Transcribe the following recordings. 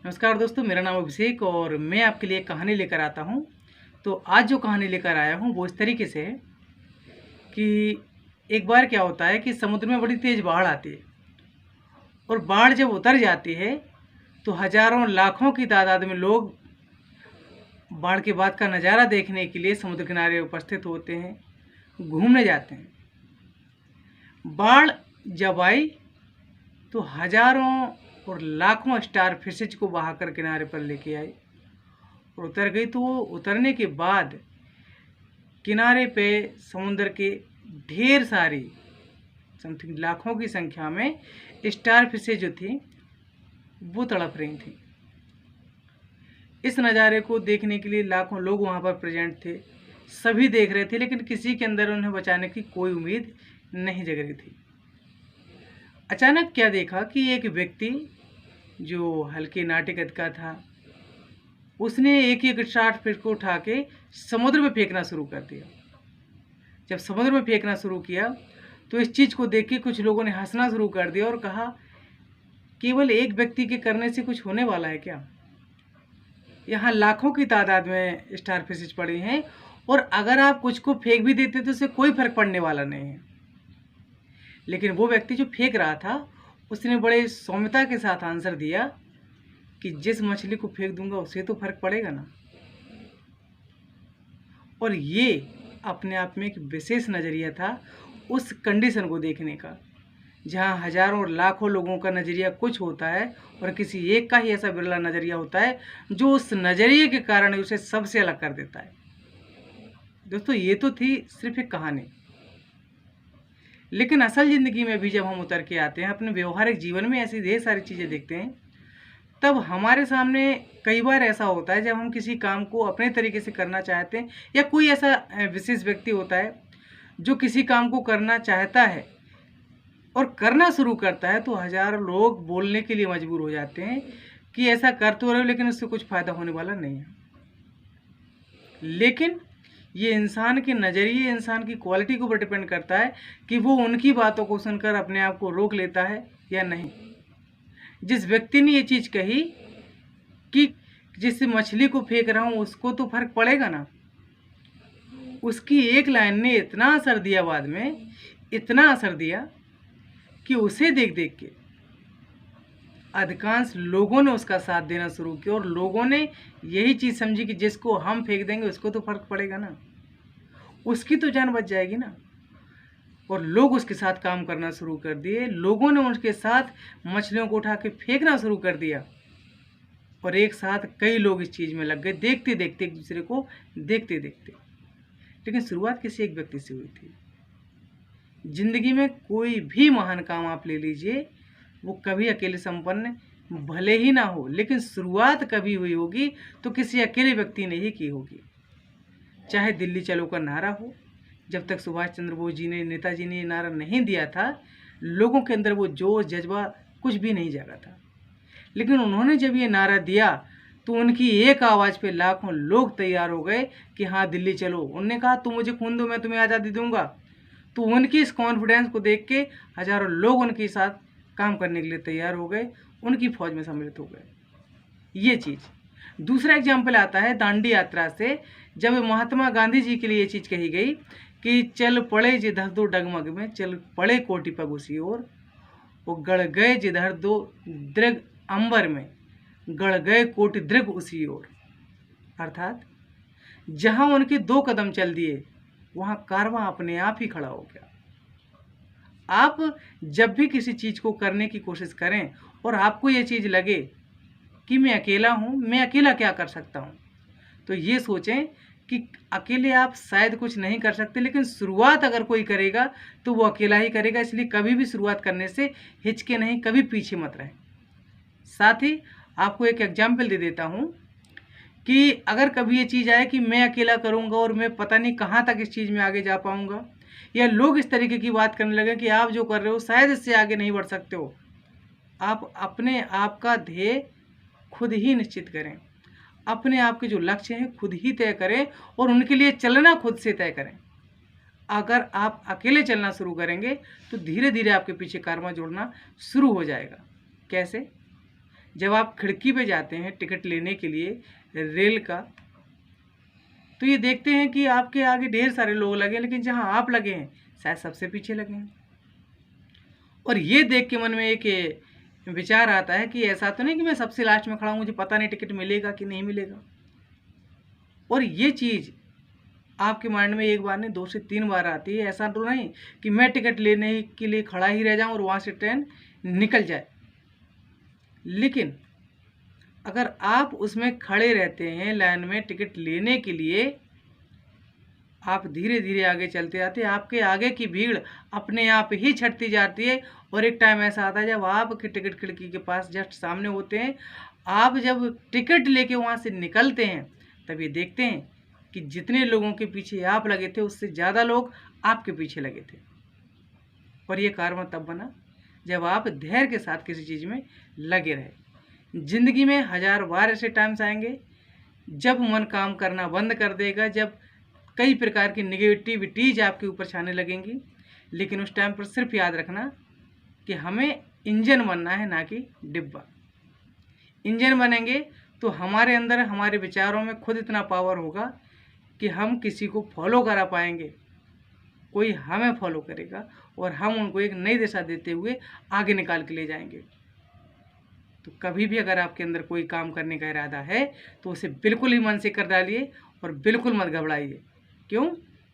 नमस्कार दोस्तों, मेरा नाम अभिषेक और मैं आपके लिए एक कहानी लेकर आता हूँ। तो आज जो कहानी लेकर आया हूँ वो इस तरीके से है कि एक बार क्या होता है कि समुद्र में बड़ी तेज़ बाढ़ आती है और बाढ़ जब उतर जाती है तो हज़ारों लाखों की तादाद में लोग बाढ़ के बाद का नज़ारा देखने के लिए समुद्र किनारे उपस्थित होते हैं, घूमने जाते हैं। बाढ़ जब आई तो हज़ारों और लाखों स्टार फिशेज को बहाकर किनारे पर लेके आई और उतर गई। तो वो उतरने के बाद किनारे पे समुद्र के ढेर सारी समथिंग लाखों की संख्या में स्टार फिशेज जो थी वो तड़प रही थी। इस नज़ारे को देखने के लिए लाखों लोग वहाँ पर प्रेजेंट थे, सभी देख रहे थे, लेकिन किसी के अंदर उन्हें बचाने की कोई उम्मीद नहीं जग रही थी। अचानक क्या देखा कि एक व्यक्ति जो हल्के नाटे कद का था, उसने एक एक स्टार फिश को उठा के समुद्र में फेंकना शुरू कर दिया। जब समुद्र में फेंकना शुरू किया तो इस चीज़ को देख के कुछ लोगों ने हंसना शुरू कर दिया और कहा, केवल एक व्यक्ति के करने से कुछ होने वाला है क्या? यहाँ लाखों की तादाद में स्टार फिशेज पड़ी हैं और अगर आप कुछ को फेंक भी देते तो उससे कोई फर्क पड़ने वाला नहीं है। लेकिन वो व्यक्ति जो फेंक रहा था उसने बड़े सौम्यता के साथ आंसर दिया कि जिस मछली को फेंक दूंगा उसे तो फर्क पड़ेगा ना। और ये अपने आप में एक विशेष नज़रिया था उस कंडीशन को देखने का, जहाँ हजारों और लाखों लोगों का नज़रिया कुछ होता है और किसी एक का ही ऐसा बिरला नज़रिया होता है जो उस नज़रिए के कारण उसे सबसे अलग कर देता है। दोस्तों, ये तो थी सिर्फ एक कहानी, लेकिन असल ज़िंदगी में भी जब हम उतर के आते हैं, अपने व्यवहारिक जीवन में ऐसी ढेर सारी चीज़ें देखते हैं, तब हमारे सामने कई बार ऐसा होता है जब हम किसी काम को अपने तरीके से करना चाहते हैं या कोई ऐसा विशेष व्यक्ति होता है जो किसी काम को करना चाहता है और करना शुरू करता है, तो हज़ारों लोग बोलने के लिए मजबूर हो जाते हैं कि ऐसा कर तो रहे हो लेकिन उससे कुछ फ़ायदा होने वाला नहीं है। लेकिन ये इंसान के नज़रिए, इंसान की क्वालिटी के ऊपर डिपेंड करता है कि वो उनकी बातों को सुनकर अपने आप को रोक लेता है या नहीं। जिस व्यक्ति ने ये चीज़ कही कि जिस मछली को फेंक रहा हूँ उसको तो फर्क पड़ेगा ना, उसकी एक लाइन ने इतना असर दिया, बाद में इतना असर दिया कि उसे देख देख के अधिकांश लोगों ने उसका साथ देना शुरू किया और लोगों ने यही चीज़ समझी कि जिसको हम फेंक देंगे उसको तो फर्क पड़ेगा ना, उसकी तो जान बच जाएगी ना। और लोग उसके साथ काम करना शुरू कर दिए, लोगों ने उनके साथ मछलियों को उठा के फेंकना शुरू कर दिया और एक साथ कई लोग इस चीज़ में लग गए, देखते देखते, एक दूसरे को देखते देखते। लेकिन शुरुआत किसी एक व्यक्ति से हुई थी। जिंदगी में कोई भी महान काम आप ले लीजिए, वो कभी अकेले संपन्न भले ही ना हो, लेकिन शुरुआत कभी हुई होगी तो किसी अकेले व्यक्ति ने ही की होगी। चाहे दिल्ली चलो का नारा हो, जब तक सुभाष चंद्र बोस जी ने, नेताजी ने ये नारा नहीं दिया था, लोगों के अंदर वो जोश जज्बा कुछ भी नहीं जागा था। लेकिन उन्होंने जब ये नारा दिया तो उनकी एक आवाज़ पे लाखों लोग तैयार हो गए कि हाँ दिल्ली चलो। उनने कहा तुम मुझे खून दो, मैं तुम्हें आज़ादी दूंगा। तो उनकी इस कॉन्फिडेंस को देख के हज़ारों लोग उनके साथ काम करने के लिए तैयार हो गए, उनकी फौज में सम्मिलित हो गए। ये चीज़। दूसरा एग्जाम्पल आता है दांडी यात्रा से, जब महात्मा गांधी जी के लिए ये चीज़ कही गई कि चल पड़े जिधर दो डगमग में, चल पड़े कोटि पग उसी ओर, वो गड़ गए जिधर दो दृग अंबर में, गड़ गए कोटि दृग उसी ओर। अर्थात जहाँ उनके 2 कदम चल दिए वहाँ कारवां अपने आप ही खड़ा हो गया। आप जब भी किसी चीज़ को करने की कोशिश करें और आपको ये चीज़ लगे कि मैं अकेला हूँ, मैं अकेला क्या कर सकता हूँ, तो ये सोचें कि अकेले आप शायद कुछ नहीं कर सकते, लेकिन शुरुआत अगर कोई करेगा तो वो अकेला ही करेगा। इसलिए कभी भी शुरुआत करने से हिचके नहीं, कभी पीछे मत रहें। साथ ही आपको एक एग्जाम्पल दे देता हूँ कि अगर कभी ये चीज़ आए कि मैं अकेला करूँगा और मैं पता नहीं कहाँ तक इस चीज़ में आगे जा पाऊँगा, या लोग इस तरीके की बात करने लगे कि आप जो कर रहे हो शायद इससे आगे नहीं बढ़ सकते हो, आप अपने आप का ध्येय खुद ही निश्चित करें, अपने आप के जो लक्ष्य हैं खुद ही तय करें और उनके लिए चलना खुद से तय करें। अगर आप अकेले चलना शुरू करेंगे तो धीरे धीरे आपके पीछे कारवां जुड़ना शुरू हो जाएगा। कैसे? जब आप खिड़की पे जाते हैं टिकट लेने के लिए रेल का, तो ये देखते हैं कि आपके आगे ढेर सारे लोग लगे हैं, लेकिन जहाँ आप लगे हैं शायद सबसे पीछे लगे हैं। और ये देख के मन में एक विचार आता है कि ऐसा तो नहीं कि मैं सबसे लास्ट में खड़ा हूँ, मुझे पता नहीं टिकट मिलेगा कि नहीं मिलेगा। और ये चीज़ आपके माइंड में एक बार नहीं 2 से 3 बार आती है। ऐसा तो नहीं कि मैं टिकट लेने के लिए खड़ा ही रह जाऊँ और वहाँ से ट्रेन निकल जाए। लेकिन अगर आप उसमें खड़े रहते हैं लाइन में टिकट लेने के लिए, आप धीरे धीरे आगे चलते जाते हैं, आपके आगे की भीड़ अपने आप ही छटती जाती है। और एक टाइम ऐसा आता है जब आपके टिकट खिड़की के पास जस्ट सामने होते हैं, आप जब टिकट लेके वहाँ से निकलते हैं तब ये देखते हैं कि जितने लोगों के पीछे आप लगे थे उससे ज़्यादा लोग आपके पीछे लगे थे। और ये कारवा तब बना जब आप धैर्य के साथ किसी चीज़ में लगे रहे। ज़िंदगी में 1000 बार ऐसे टाइम्स आएंगे जब मन काम करना बंद कर देगा, जब कई प्रकार की नेगेटिविटीज आपके ऊपर छाने लगेंगी। लेकिन उस टाइम पर सिर्फ याद रखना कि हमें इंजन बनना है, ना कि डिब्बा। इंजन बनेंगे तो हमारे अंदर हमारे विचारों में खुद इतना पावर होगा कि हम किसी को फॉलो करा पाएंगे, कोई हमें फॉलो करेगा और हम उनको एक नई दिशा देते हुए आगे निकाल के ले जाएंगे। तो कभी भी अगर आपके अंदर कोई काम करने का इरादा है तो उसे बिल्कुल ही मन से कर डालिए और बिल्कुल मत घबराइए। क्यों?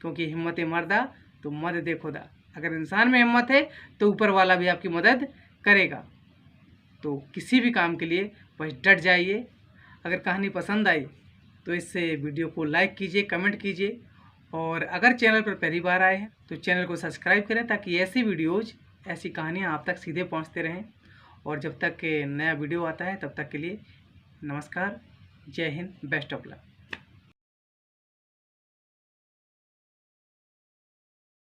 क्योंकि हिम्मत मर्दा तो मदद खुदा। अगर इंसान में हिम्मत है तो ऊपर वाला भी आपकी मदद करेगा। तो किसी भी काम के लिए बस डट जाइए। अगर कहानी पसंद आई तो इससे वीडियो को लाइक कीजिए, कमेंट कीजिए, और अगर चैनल पर पहली बार आए हैं तो चैनल को सब्सक्राइब करें ताकि ऐसी वीडियोज़, ऐसी कहानियाँ आप तक सीधे पहुँचते रहें। और जब तक नया वीडियो आता है तब तक के लिए नमस्कार, जय हिंद, बेस्ट ऑफ लक।